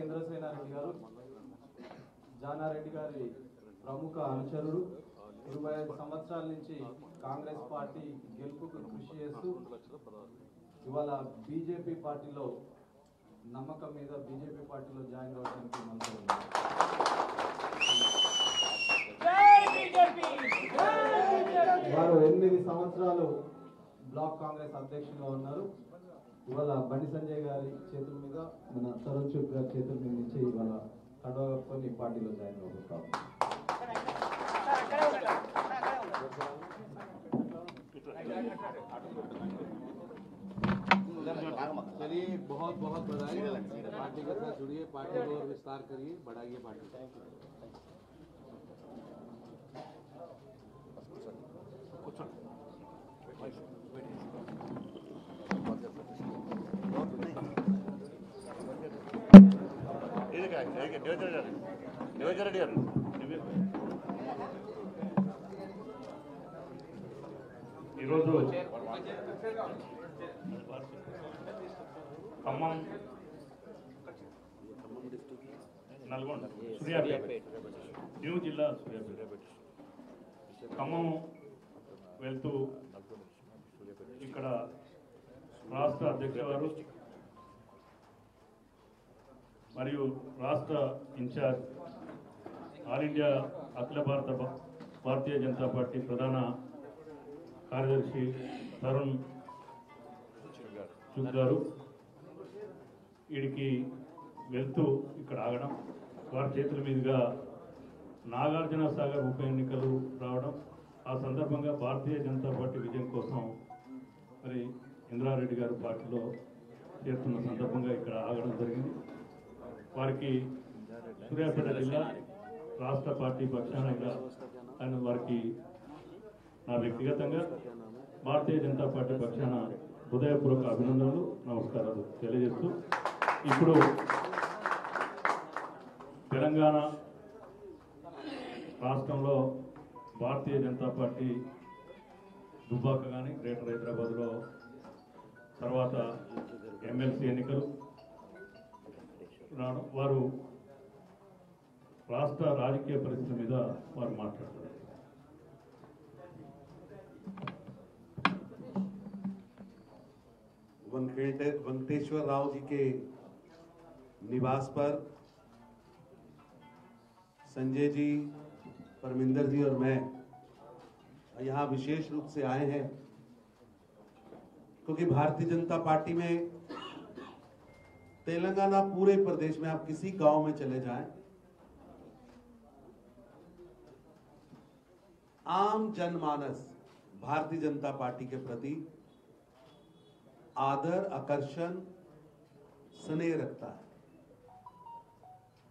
ఇంద్రసేనారెడ్డి గారు జానారెడ్డి గారి ప్రముఖ అనుచరుడు 25 సంవత్సరాల నుంచి కాంగ్రెస్ పార్టీ గెలుపుకు కృషి చేస్తూ ఇవాళ బీజేపీ పార్టీలో నమ్మకం మీద బీజేపీ పార్టీలో జాయిన్ అవ్వడానికి మనసు వారు 8 సంవత్సరాలు బ్లాక్ కాంగ్రెస్ అధ్యక్షులుగా ఉన్నారు. ఇవాళ బండి సంజయ్ గారి చేతుల మీద మన తరుణ్ చుక్ గారి చేతుల మీద నుంచి ఇవాళ కడవకొని పార్టీలో జాయిన్ అవుతాం. चलिए बहुत बहुत बधाई। पार्टी के साथ जुड़िए, पार्टी को और विस्तार करिए, बढ़ाइए पार्टी। ఖమ్మం నల్గొండ సూర్యాపేట న్యూ జిల్లా సూర్యాపేట ఖమ్మం వెళ్తూ ఇక్కడ రాష్ట్ర అధ్యక్షుల వారు మరియు రాష్ట్ర ఇన్ఛార్జ్ ఆల్ ఇండియా అఖిల భారతీయ జనతా పార్టీ ప్రధాన కార్యదర్శి తరుణ్ చుక్ గారు వీడికి వెళ్తూ ఇక్కడ ఆగడం, వారి చేతుల మీదుగా నాగార్జున సాగర్ ఉప ఎన్నికలు రావడం, ఆ సందర్భంగా భారతీయ జనతా పార్టీ విజయం కోసం మరి ఇంద్రారెడ్డి గారు పార్టీలో చేరుతున్న సందర్భంగా ఇక్కడ ఆగడం జరిగింది. వారికి సూర్యాపేట జిల్లా రాష్ట్ర పార్టీ పక్షాన ఆయన వారికి నా వ్యక్తిగతంగా భారతీయ జనతా పార్టీ పక్షాన హృదయపూర్వక అభినందనలు, నమస్కారాలు తెలియజేస్తూ ఇప్పుడు తెలంగాణ రాష్ట్రంలో భారతీయ జనతా పార్టీ దుబ్బాక కానీ గ్రేటర్ హైదరాబాద్లో తర్వాత ఎమ్మెల్సీ ఎన్నికలు రావడం, వారు రాష్ట్ర రాజకీయ పరిస్థితుల మీద వారు మాట్లాడుతారు. वेंकटेश्वर राव जी के निवास पर संजय जी, परमिंदर जी और मैं यहाँ विशेष रूप से आए हैं क्योंकि भारतीय जनता पार्टी में तेलंगाना पूरे प्रदेश में आप किसी गांव में चले जाएं, आम जनमानस भारतीय जनता पार्टी के प्रति आदर, आकर्षण, स्नेह रखता है।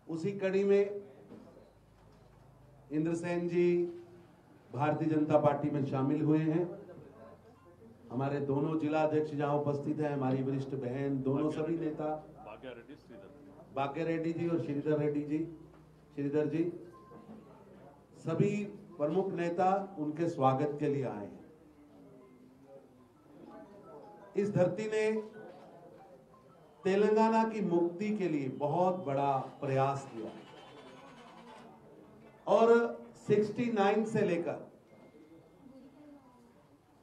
उसी कड़ी में इंद्रसेन जी भारतीय जनता पार्टी में शामिल हुए हैं। हमारे दोनों जिला अध्यक्ष जहां उपस्थित हैं, हमारी वरिष्ठ बहन, दोनों सभी नेता भाग्य रेड्डी जी और श्रीधर जी सभी प्रमुख नेता उनके स्वागत के लिए आए हैं। इस धरती ने तेलंगाना की मुक्ति के लिए बहुत बड़ा प्रयास किया और 69 से लेकर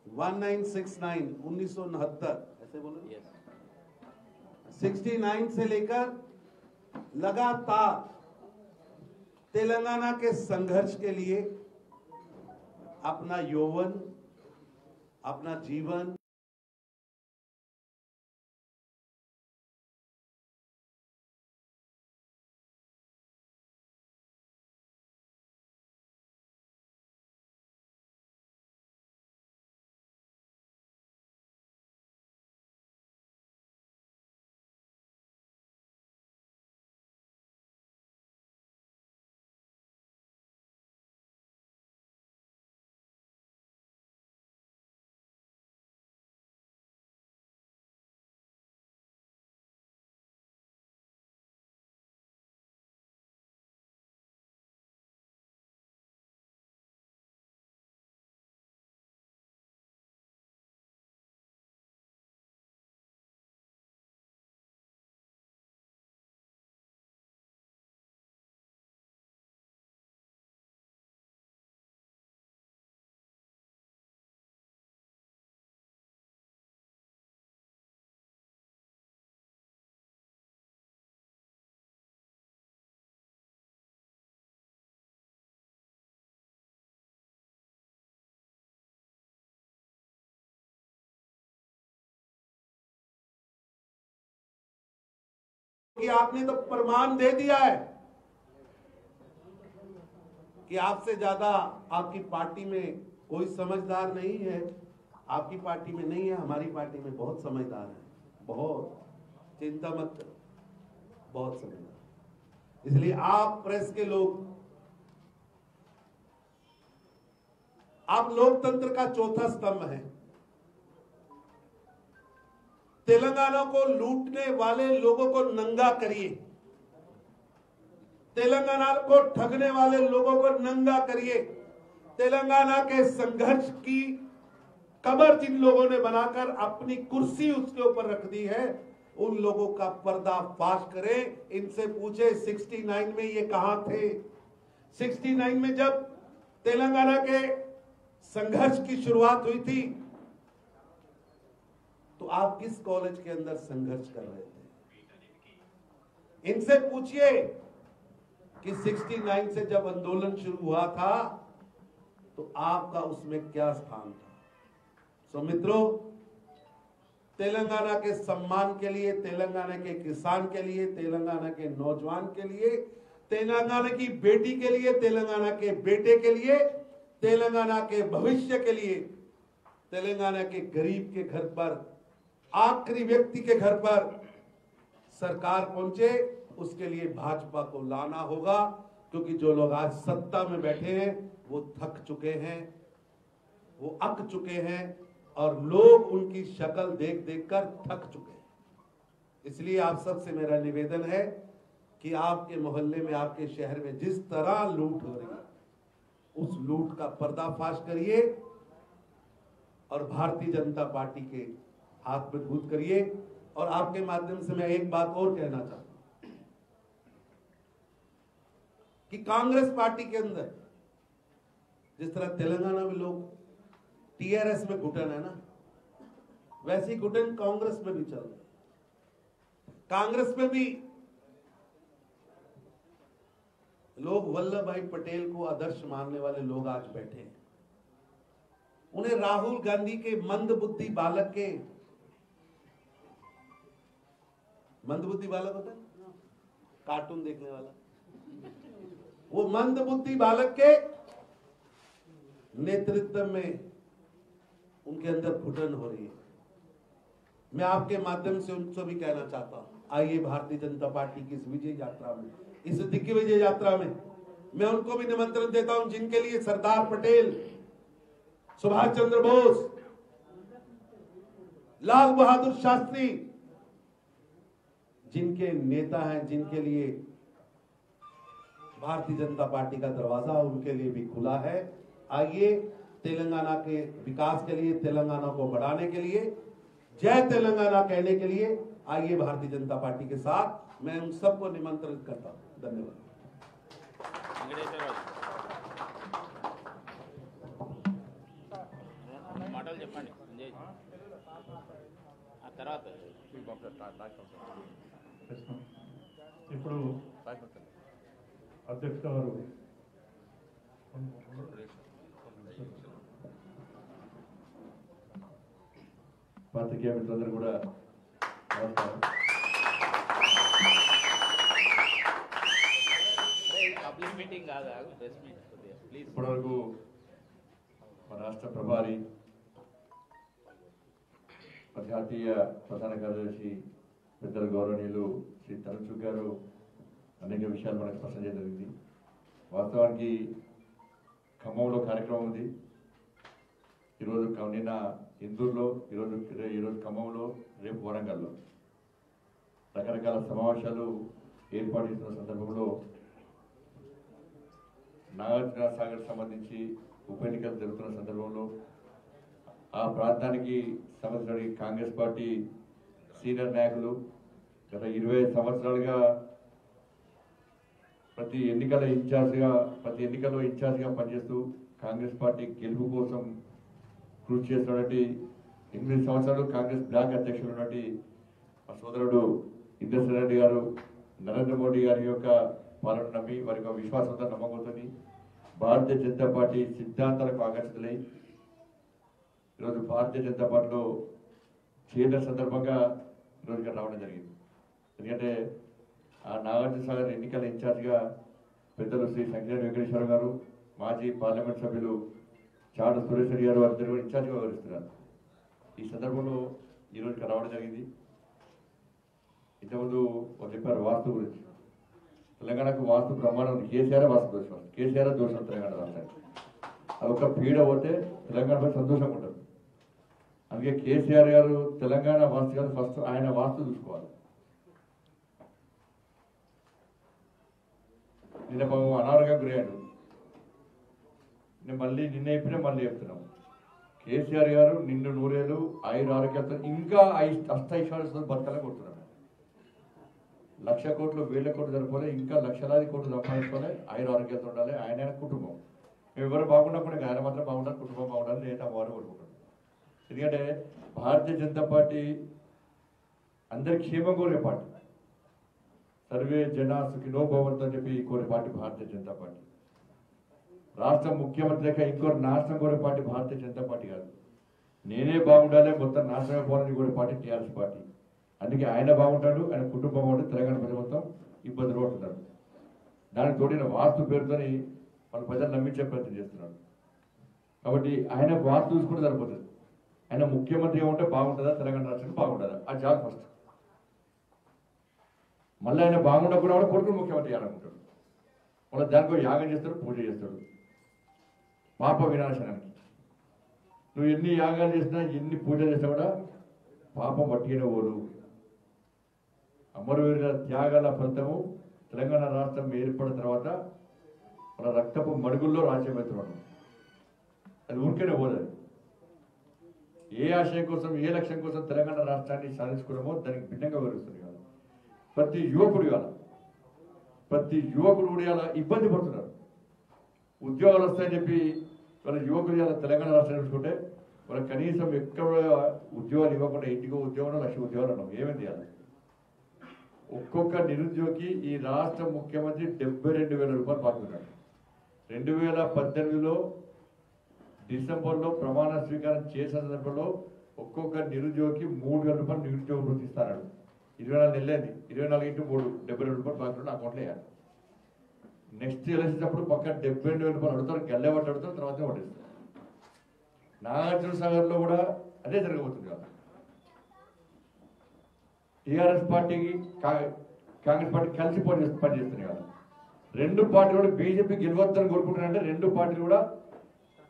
1969 ऐसे बोलो, 69 से लेकर लगातार तेलंगाना के संघर्ष के लिए अपना यौवन, अपना जीवन कि आपने तो प्रमाण दे दिया है कि आपसे ज्यादा आपकी पार्टी में कोई समझदार नहीं है। आपकी पार्टी में नहीं है, हमारी पार्टी में बहुत समझदार है, बहुत, चिंता मत करो, बहुत समझदार। इसलिए आप प्रेस के लोग, आप लोकतंत्र का चौथा स्तंभ है। तेलंगाना को लूटने वाले लोगों को नंगा करिए, तेलंगाना को ठगने वाले लोगों को नंगा करिए। तेलंगाना के संघर्ष की कबर जिन लोगों ने बनाकर अपनी कुर्सी उसके ऊपर रख दी है, उन लोगों का पर्दाफाश करें। इनसे पूछे 69 में ये कहां थे? 69 में जब तेलंगाना के संघर्ष की शुरुआत हुई थी तो आप किस कॉलेज के अंदर संघर्ष कर रहे थे? इनसे पूछिए कि 69 से जब आंदोलन शुरू हुआ था तो आपका उसमें क्या स्थान था? सो मित्रों, तेलंगाना के सम्मान के लिए, तेलंगाना के किसान के लिए, तेलंगाना के नौजवान के लिए, तेलंगाना की बेटी के लिए, तेलंगाना के बेटे के लिए, तेलंगाना के भविष्य के लिए, तेलंगाना के गरीब के घर पर, आखिरी व्यक्ति के घर पर सरकार पहुंचे, उसके लिए भाजपा को लाना होगा। क्योंकि जो लोग आज सत्ता में बैठे हैं वो थक चुके हैं, वो अक चुके हैं और लोग उनकी शक्ल देख देख कर थक चुके हैं। इसलिए आप सबसे मेरा निवेदन है कि आपके मोहल्ले में, आपके शहर में जिस तरह लूट हो रही है, उस लूट का पर्दाफाश करिए और भारतीय जनता पार्टी के हाथ में मजबूत करिए। और आपके माध्यम से मैं एक बात और कहना चाहता हूं कि कांग्रेस पार्टी के अंदर जिस तरह तेलंगाना में लोग टीआरएस में घुटन है ना, वैसी घुटन कांग्रेस में भी चल रही है। कांग्रेस में भी लोग वल्लभ भाई पटेल को आदर्श मानने वाले लोग आज बैठे हैं। उन्हें राहुल गांधी के मंदबुद्धि बालक के, मंदबुद्धि बालक होता है कार्टून देखने वाला, वो मंदबुद्धि बालक के नेतृत्व में उनके अंदर घुटन हो रही है। मैं आपके माध्यम से उनसे भी कहना चाहता हूं, आइए भारतीय जनता पार्टी की इस विजय यात्रा में, इस दिग्विजय यात्रा में मैं उनको भी निमंत्रण देता हूं जिनके लिए सरदार पटेल, सुभाष चंद्र बोस, लाल बहादुर शास्त्री जिनके नेता हैं, जिनके लिए भारतीय जनता पार्टी का दरवाजा उनके लिए भी खुला है। आइए तेलंगाना के विकास के लिए, तेलंगाना को बढ़ाने के लिए, जय तेलंगाना कहने के लिए आइए भारतीय जनता पार्टी के साथ। मैं उन सबको निमंत्रित करता हूं। धन्यवाद। మాటలు చెప్పండి సంజయ్ ఆ తర్వాత ఇప్పుడు అధ్యక్ష గారు పాత్రికేయ మిత్రులందరూ కూడా పబ్లిక్ మీటింగ్ కాదా, ప్రెస్ మీట్ ప్లీజ్. ఇప్పటివరకు మన రాష్ట్ర ప్రభారి, జాతీయ ప్రధాన కార్యదర్శి పెద్దల గౌరవనీయులు శ్రీ తరుణ్ చుగ్ గారు అనేక విషయాలు మనకు స్పష్టం చేయడం జరిగింది. వాస్తవానికి ఖమ్మంలో కార్యక్రమం ఉంది, ఈరోజు నిన్న ఇందూరులో, ఈరోజు ఖమ్మంలో, రేపు వరంగల్లో రకరకాల సమావేశాలు ఏర్పాటు చేస్తున్న సందర్భంలో నాగార్జున సాగర్ సంబంధించి ఉప ఎన్నికలు జరుగుతున్న సందర్భంలో ఆ ప్రాంతానికి సంబంధించిన కాంగ్రెస్ పార్టీ సీనియర్ నాయకులు గత 20 సంవత్సరాలుగా ప్రతి ఎన్నికల్లో ఇన్ఛార్జిగా పనిచేస్తూ కాంగ్రెస్ పార్టీ గెలుపు కోసం కృషి చేస్తున్నటువంటి 8 సంవత్సరాలు కాంగ్రెస్ బ్లాక్ అధ్యక్షులు ఉన్నటువంటి మా సోదరుడు ఇంద్రసేన్ రెడ్డి గారు నరేంద్ర మోడీ గారి యొక్క పాలన నమ్మి, వారి యొక్క విశ్వాసంతో నమ్మకంతో భారతీయ జనతా పార్టీ సిద్ధాంతాలకు ఆకర్షితులై ఈరోజు భారతీయ జనతా పార్టీలో చేరిన సందర్భంగా ఈరోజు ఇక్కడ రావడం జరిగింది. ఎందుకంటే ఆ నాగార్జున సాగర్ ఎన్నికల ఇన్ఛార్జిగా పెద్దలు శ్రీ సంకినేని వెంకటేశ్వర గారు, మాజీ పార్లమెంట్ సభ్యులు చాట సురేష్ రెడ్డి గారు వారిద్దరు కూడా ఇన్ఛార్జిగా వ్యవహరిస్తున్నారు. ఈ సందర్భంలో ఈరోజు ఇక్కడ రావడం జరిగింది. ఇంతకుముందు వాళ్ళు చెప్పారు వాస్తు గురించి. తెలంగాణకు వాస్తు బ్రహ్మాండం ఉంది. కేసీఆర్ వాస్తు దోషం, కేసీఆర్ దోషం తెలంగాణ రాష్ట్రానికి. అది ఒక పీడ పోతే తెలంగాణపై సంతోషంగా ఉంటుంది. అందుకే కేసీఆర్ గారు తెలంగాణ వాస్తు గారు ఫస్ట్ ఆయన వాస్తు చూసుకోవాలి. నిన్న అనారోగ్యం గురయ్యాడు. నేను నిన్న మళ్ళీ చెప్తున్నాము. కేసీఆర్ గారు నిన్ను నూరేళ్ళు ఆరోగ్యాలతో ఇంకా అష్టైశ్వర్యాలతో బతకాలని కొడుతున్నాడు. 1,00,000 కోట్లు 1,000 కోట్లు జరపాలి, ఇంకా లక్షలాది కోట్లు సంపాదించుకోవాలి, ఆరోగ్యాలతో ఉండాలి. ఆయన కుటుంబం మేము ఎవరు బాగున్నప్పుడు ఆయన మాత్రం బాగుండాలి, కుటుంబం బాగుండాలి, నేను వారు కోరుకుంటున్నాను. ఎందుకంటే భారతీయ జనతా పార్టీ అందరి క్షేమం కోరే పార్టీ. సర్వే జన సుఖినో భవంతు అని చెప్పి కోరే పార్టీ భారతీయ జనతా పార్టీ. రాష్ట్ర ముఖ్యమంత్రి లేక ఇంకోటి నాశనం కోరే పార్టీ భారతీయ జనతా పార్టీ కాదు. నేనే బాగుండాలి, మొత్తం నాశనం పోవాలని కోరే పార్టీ టీఆర్ఎస్ పార్టీ. అందుకే ఆయన బాగుంటాడు, ఆయన కుటుంబం బాగుంటుంది, తెలంగాణ ప్రజలు మొత్తం ఇబ్బందులు పడుతున్నారు. దానికి తోడిన వాస్తు పేరుతోని వాళ్ళ ప్రజలు నమ్మించే ప్రయత్నం చేస్తున్నాడు. కాబట్టి ఆయన వాస్తు చూసుకుంటే సరిపోతుంది. ఆయన ముఖ్యమంత్రిగా ఉంటే బాగుంటుందా, తెలంగాణ రాష్ట్రానికి బాగుంటుందా, ఆ జాబ్ ఫస్ట్. మళ్ళీ ఆయన బాగుండకుండా కూడా కొడుకుని ముఖ్యమంత్రి చేయాలనుకుంటాడు. మళ్ళీ దానికి యాగం చేస్తాడు, పూజ చేస్తాడు, పాప వినాశనానికి. నువ్వు ఎన్ని యాగాలు చేసినా, ఎన్ని పూజలు చేసినా కూడా పాపం పట్టిన ఓడు. అమరవీరుల త్యాగాల ఫలితము తెలంగాణ రాష్ట్రం ఏర్పడిన తర్వాత మన రక్తపు మడుగుల్లో రాజ్యం అవుతున్నాడు. అది ఊరికేనే పోదు. ఏ ఆశయం కోసం, ఏ లక్ష్యం కోసం తెలంగాణ రాష్ట్రాన్ని సాధించుకున్నామో దానికి భిన్నంగా వివరిస్తుంది కాదు. ప్రతి యువకుడు కూడా ఇబ్బంది పడుతున్నారు. ఉద్యోగాలు వస్తాయని చెప్పి వాళ్ళ యువకులు ఇలా తెలంగాణ రాష్ట్రాన్ని చూసుకుంటే వాళ్ళకి కనీసం ఎక్కడ ఉద్యోగాలు ఇవ్వకుండా ఇంటికో ఉద్యోగం 1,00,000 ఉద్యోగాలు అన్నాం. ఏమైంది అలా? ఒక్కొక్క నిరుద్యోగి ఈ రాష్ట్ర ముఖ్యమంత్రి 72,000 రూపాయలు పాల్గొన్నాడు. 2018లో డిసెంబర్లో ప్రమాణ స్వీకారం చేసిన సందర్భంలో ఒక్కొక్క నిరుద్యోగికి 3,000 రూపాయలు నిరుద్యోగ వృత్తి ఇస్తాడు. 24 నెలలైంది. 24 × 3 72 రూపాయలు పాల్గొన్నాడు. అకౌంట్లో వేయాలి. నెక్స్ట్ ఎలక్షన్స్ అప్పుడు పక్కన 72,000 రూపాయలు అడుగుతారు, గల్లెబట్టి అడుగుతారు, తర్వాత ఓటేస్తారు. నాగార్జున సాగర్లో కూడా అదే జరగబోతుంది కదా. టీఆర్ఎస్ పార్టీకి కాంగ్రెస్ పార్టీ కలిసి పనిచేస్తున్నాయి కదా. రెండు పార్టీలు కూడా బీజేపీ గెలవద్దని కోరుకుంటున్నారంటే రెండు పార్టీలు కూడా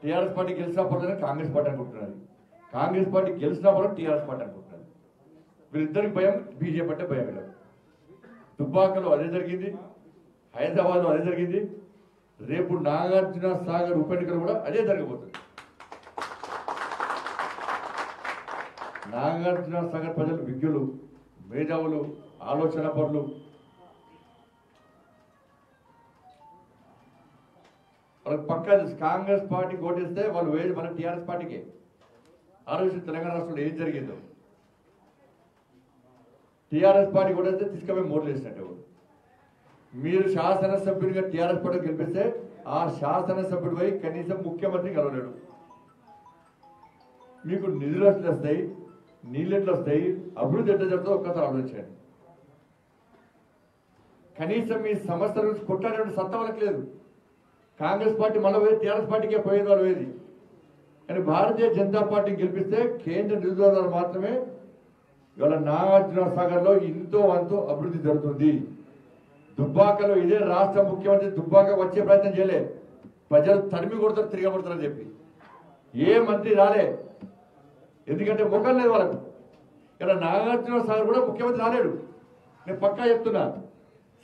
టీఆర్ఎస్ పార్టీ గెలిచినా పర్లేదు కాంగ్రెస్ పార్టీ అనుకుంటున్నారు, కాంగ్రెస్ పార్టీ గెలిచినా పర్లేదు టీఆర్ఎస్ పార్టీ అనుకుంటున్నారు. వీళ్ళిద్దరికి భయం, బీజేపీ అంటే భయం లేదు. దుబ్బాకలో అదే జరిగింది, హైదరాబాద్లో అదే జరిగింది, రేపు నాగార్జున సాగర్ ఉప ఎన్నికలు కూడా అదే జరగబోతుంది. నాగార్జున సాగర్ ప్రజలు విజ్ఞులు, మేధావులు, ఆలోచన పరులు. వాళ్ళకి పక్కా కాంగ్రెస్ పార్టీ ఓటేస్తే వాళ్ళు వేది మన టీఆర్ఎస్ పార్టీకే. ఆలోచించి తెలంగాణ రాష్ట్రంలో ఏం జరిగిందో టీఆర్ఎస్ పార్టీ ఓటేస్తే తీసుకుపోయి మోర్లు వేసినట్టు. మీరు శాసనసభ్యుడిగా టీఆర్ఎస్ పార్టీ గెలిపిస్తే ఆ శాసనసభ్యుడి పోయి కనీసం ముఖ్యమంత్రి కలవలేడు. మీకు నిధులు ఎట్లా వస్తాయి, నీళ్ళు ఎట్లా వస్తాయి, అభివృద్ధి ఎట్లా జరుగుతుందో ఒక్కసారి ఆలోచించండి. కనీసం మీ సమస్యల గురించి కొట్టాడే సత్తా వాళ్ళకి లేదు. కాంగ్రెస్ పార్టీ మళ్ళీ పోయి టీఆర్ఎస్ పార్టీకే పోయేది వాళ్ళు పోయేది. కానీ భారతీయ జనతా పార్టీ గెలిపిస్తే కేంద్ర నిధుల మాత్రమే ఇవాళ నాగార్జున సాగర్లో ఇంతో అంతో అభివృద్ధి జరుగుతుంది. దుబ్బాకలో ఇదే రాష్ట్ర ముఖ్యమంత్రి దుబ్బాక వచ్చే ప్రయత్నం చేయలే, ప్రజలు తరిమి కొడతారు, తిరగబడతారని చెప్పి ఏ మంత్రి రాలే. ఎందుకంటే ముఖం లేదు వాళ్ళకు. ఇక్కడ నాగార్జున సాగర్ కూడా ముఖ్యమంత్రి రాలేడు. నేను పక్కా చెప్తున్నా.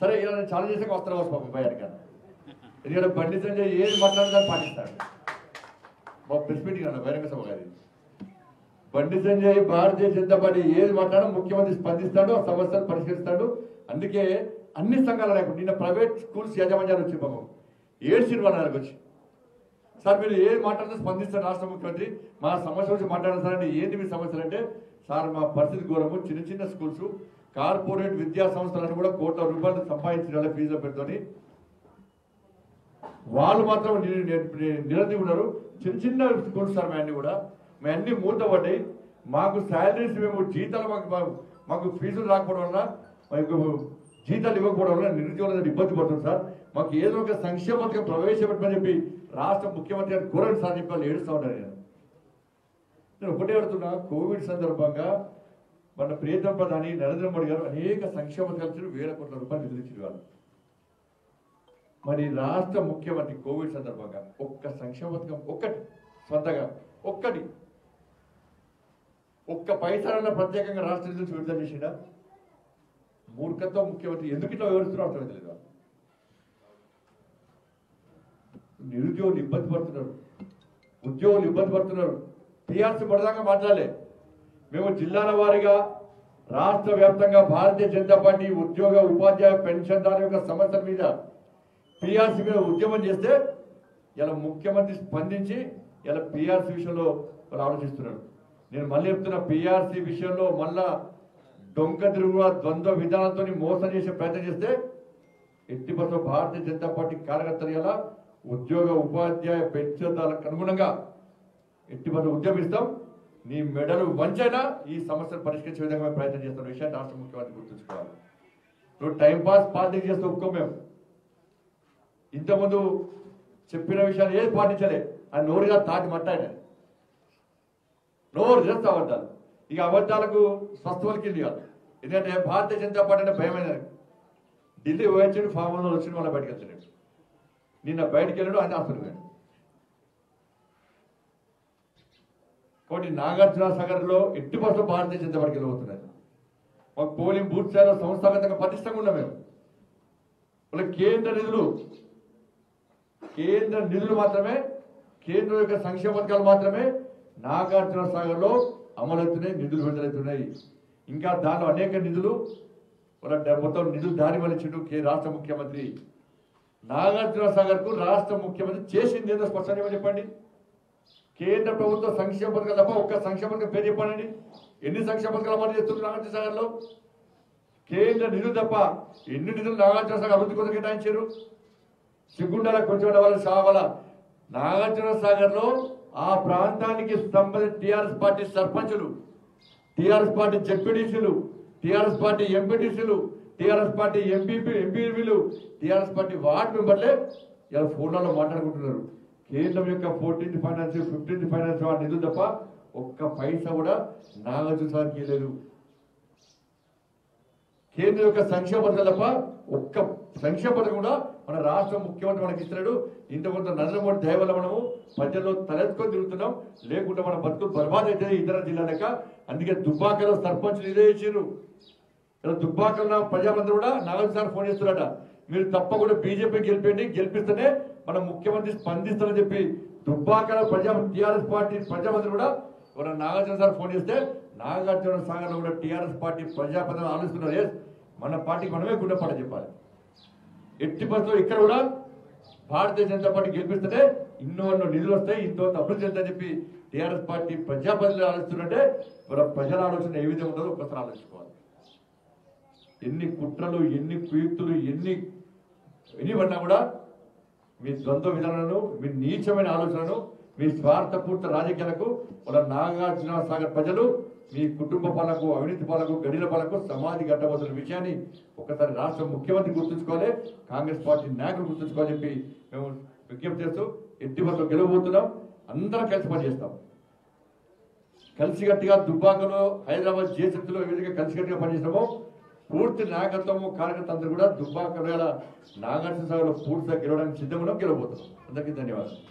సరే ఇలా నేను ఛాలెంజ్ చేసాక వస్తాను పాపం భయానికన్నా. ఎందుకంటే బండి సంజయ్ ఏది మాట్లాడదాన్ని పాటిస్తాడు. మా ప్రెస్ మీటింగ్ అన్న బహిరంగ సభ గారి బండి సంజయ్ భారతీయ జనతా పార్టీ ఏది మాట్లాడో ముఖ్యమంత్రి స్పందిస్తాడు, ఆ సమస్యలు పరిష్కరిస్తాడు. అందుకే అన్ని సంఘాలు లేకుండా నిన్న ప్రైవేట్ స్కూల్స్ యాజమాన్యాలు వచ్చి పాపం ఏడ్చిరు వాళ్ళకి వచ్చి, సార్ మీరు ఏది మాట్లాడితే స్పందిస్తారు రాష్ట్ర ముఖ్యమంత్రి, మా సమస్య గురించి మాట్లాడారు సార్ అంటే ఏంటి మీ సమస్యలు అంటే, సార్ మా పరిస్థితి ఘోరము, చిన్న చిన్న స్కూల్స్ కార్పొరేట్ విద్యా సంస్థలను కూడా కోట్ల రూపాయలు సంపాదించిన ఫీజులు పెడుతుంది, వాళ్ళు మాత్రం నిరతి ఉన్నారు. చిన్న చిన్న స్కూల్స్ సార్ మేము అన్ని కూడా మేము అన్ని మూతపడ్డాయి, మాకు శాలరీస్ మేము జీతాలు మాకు ఫీజులు రాకపోవడం వల్ల జీతాలు ఇవ్వకపోవడం వల్ల నిరుద్యోగులు ఇబ్బంది పడుతుంది సార్. మాకు ఏదో ఒక సంక్షేమ పథకం ప్రవేశపెట్టమని చెప్పి రాష్ట్ర ముఖ్యమంత్రి గారు కోరండి సార్ చెప్పి వాళ్ళు ఏడుస్తూ ఉంటారు. నేను ఒకటే అడుగుతున్నా, కోవిడ్ సందర్భంగా మన ప్రియతమ ప్రధాని నరేంద్ర మోడీ గారు అనేక సంక్షేమ పథకాలు వేల కోట్ల రూపాయలు నిధులిచ్చిన వాళ్ళు. మరి రాష్ట్ర ముఖ్యమంత్రి కోవిడ్ సందర్భంగా ఒక్క సంక్షేమ పథకం ఒక్కటి స్వంతగా ఒక్క పైసలన్న ప్రత్యేకంగా రాష్ట్ర నిధులు విడుదల చేసిండా? మూర్ఖత్వం ముఖ్యమంత్రి. ఎందుకు ఇట్లా వివరిస్తున్నారో అర్థం తెలియదు. నిరుద్యోగులు ఇబ్బంది పడుతున్నారు, ఉద్యోగులు ఇబ్బంది పడుతున్నారు. టీఆర్సీ పడదాకా మాట్లాడలే. మేము జిల్లాల వారీగా రాష్ట్ర వ్యాప్తంగా భారతీయ జనతా పార్టీ ఉద్యోగ ఉపాధ్యాయ పెన్షన్దారుల యొక్క సమస్యల మీద టీఆర్సీ మీద ఉద్యమం చేస్తే ఇలా ముఖ్యమంత్రి స్పందించి ఇలా టీఆర్సీ విషయంలో వాళ్ళు ఆలోచిస్తున్నారు. నేను మళ్ళీ చెప్తున్నా, పీఆర్సీ విషయంలో మళ్ళా డొంక తిరుగుల ద్వంద్వ విధానంతో మోసం చేసే ప్రయత్నం చేస్తే ఎట్టి పరిస్థితుల్లో భారతీయ జనతా పార్టీ కార్యకర్తలు ఇలా ఉద్యోగ ఉపాధ్యాయ పెన్షన్దారులకు అనుగుణంగా ఎట్టి పరిస్థితుల్లో ఉద్యమిస్తాం. నీ మెడలు వంచైనా ఈ సమస్యను పరిష్కరించే విధంగా ప్రయత్నం చేస్తున్న విషయాన్ని రాష్ట్ర ముఖ్యమంత్రి గుర్తుంచుకోవాలి. నువ్వు టైంపాస్ పార్టీ చేస్తే ఒప్పుకో. మేము ఇంతకుముందు చెప్పిన విషయాలు ఏది పాటించలే. ఆ నోరుగా తాటి మట్టాయన నోరు చేస్తా అబద్ధాలు. ఇక అబద్ధాలకు స్వస్థవలకి వెళ్ళి కాదు. ఎందుకంటే భారతీయ జనతా పార్టీ అంటే భయమైన ఢిల్లీ పోయొచ్చాడు, ఫామ్ హౌస్లో వచ్చిన వాళ్ళ బయటకు వెళ్తున్నాడు. నిన్న బయటకు వెళ్ళాడు, ఆయన హాస్పిటల్ పోయాడు. కాబట్టి నాగార్జున సాగర్లో ఎట్టి పరిస్థితుల్లో భారతీయ జనతా పార్టీకి వెళ్ళబోతున్నారు. మాకు పోలింగ్ బూత్ స్థాయిలో సంస్థాగతంగా పటిష్టంగా ఉన్నాం. మేము వాళ్ళ కేంద్ర నిధులు మాత్రమే, కేంద్రం యొక్క సంక్షేమ పథకాలు మాత్రమే నాగార్జున సాగర్లో అమలవుతున్నాయి, నిధులు విడుదలవుతున్నాయి. ఇంకా దానిలో అనేక నిధులు మొత్తం నిధులు దారి మళ్ళించిండు రాష్ట్ర ముఖ్యమంత్రి. నాగార్జున సాగర్ కు రాష్ట్ర ముఖ్యమంత్రి చేసింది ఏదో స్పష్టంగా చెప్పండి. కేంద్ర ప్రభుత్వ సంక్షేమ పథకాలు తప్ప ఒక్క సంక్షేమ పథకం పేరు చెప్పండి. ఎన్ని సంక్షేమ పథకాలు అమలు చేస్తున్నారు నాగార్జున సాగర్ లో? కేంద్ర నిధులు తప్ప ఎన్ని నిధులు నాగార్జున సాగర్ అభివృద్ధి కోసం కేటాయించారు? సిగ్గుండాల కొంచెం వాళ్ళ సావల నాగార్జున సాగర్ లో ఆ ప్రాంతానికి సంబంధించిన టీఆర్ఎస్ పార్టీ సర్పంచులు, టీఆర్ఎస్ పార్టీ జెడ్పీటీసీలు, టీఆర్ఎస్ పార్టీ ఎంపీటీసీలు, టీఆర్ఎస్ పార్టీ ఎంపీలు, టీఆర్ఎస్ పార్టీ వార్డు మెంబర్లే ఇలా ఫోన్లలో మాట్లాడుకుంటున్నారు. కేంద్రం యొక్క 14th ఫైనాన్స్ 15th ఫైనాన్స్ వాటి నిధులు తప్ప ఒక్క పైసా కూడా నాగార్జున సాగర్కి లేదు. కేంద్రం యొక్క సంక్షేమ పథకాలు తప్ప ఒక్క సంక్షేమ పథకం కూడా మన రాష్ట్ర ముఖ్యమంత్రి మనకి ఇస్తున్నాడు. ఇంతకొంత నరేంద్ర మోడీ దయ వల్ల మనము ప్రజల్లో తలెత్తుకొని తిరుగుతున్నాం. లేకుంటే మన బతుకులు బర్బాద్ అయితే ఇతర జిల్లా లెక్క. అందుకే దుబ్బాకలో సర్పంచ్లు ఇదే ఇచ్చారు. ఇలా దుబ్బాకలో ప్రజామంత్రి కూడా నాగార్జున సార్ ఫోన్ చేస్తున్నారట, మీరు తప్పకుండా బీజేపీ గెలిపిస్తేనే మన ముఖ్యమంత్రి స్పందిస్తారని చెప్పి దుబ్బాకలో టీఆర్ఎస్ పార్టీ ప్రజామంత్రి కూడా మన నాగార్జున సార్ ఫోన్ చేస్తే నాగార్జున సాగర్ లో కూడా టీఆర్ఎస్ పార్టీ ప్రజాప్రతినిధులు ఆలోచిస్తున్నారు. మన పార్టీకి మనమే గుండెపాట చెప్పాలి. ఎట్టి పరిస్థితుల్లో ఇక్కడ కూడా భారతీయ జనతా పార్టీ గెలిపిస్తేనే ఎన్నో నిధులు వస్తాయి, ఇంతో అభివృద్ధి చెందని చెప్పి టీఆర్ఎస్ పార్టీ ప్రజాప్రతినిధులు ఆలోచిస్తున్నట్టే మన ప్రజల ఆలోచన ఏ విధంగా ఉంటుందో ఒకసారి ఆలోచించుకోవాలి. ఎన్ని కుట్రలు, ఎన్ని కుయుక్తులు, ఎన్ని పడినా కూడా మీ ద్వంద్వ విధానాలను, మీ నీచమైన ఆలోచనలను, మీ స్వార్థపూర్త రాజకీయాలకు వాళ్ళ నాగార్జున సాగర్ ప్రజలు మీ కుటుంబ పాలకు, అవినీతి పాలకు, గడిల పాలకు సమాధి కట్టబోతున్న విషయాన్ని ఒకసారి రాష్ట్ర ముఖ్యమంత్రి గుర్తుంచుకోవాలి, కాంగ్రెస్ పార్టీ నాయకులు గుర్తుంచుకోవాలని చెప్పి మేము విజ్ఞప్తి చేస్తూ ఎట్టి వరకు గెలవబోతున్నాం. అందరం కలిసి పనిచేస్తాం. కలిసికట్టుగా దుబ్బాకలో, హైదరాబాద్ జేసీలో ఏ విధంగా కలిసికట్టుగా పనిచేస్తామో పూర్తి నాయకత్వము కార్యకర్త అందరూ కూడా దుబ్బాకలో నాగార్జున సాగర్లో పూర్తిగా గెలవడానికి సిద్ధంగా గెలవబోతున్నాం. అందరికీ ధన్యవాదాలు.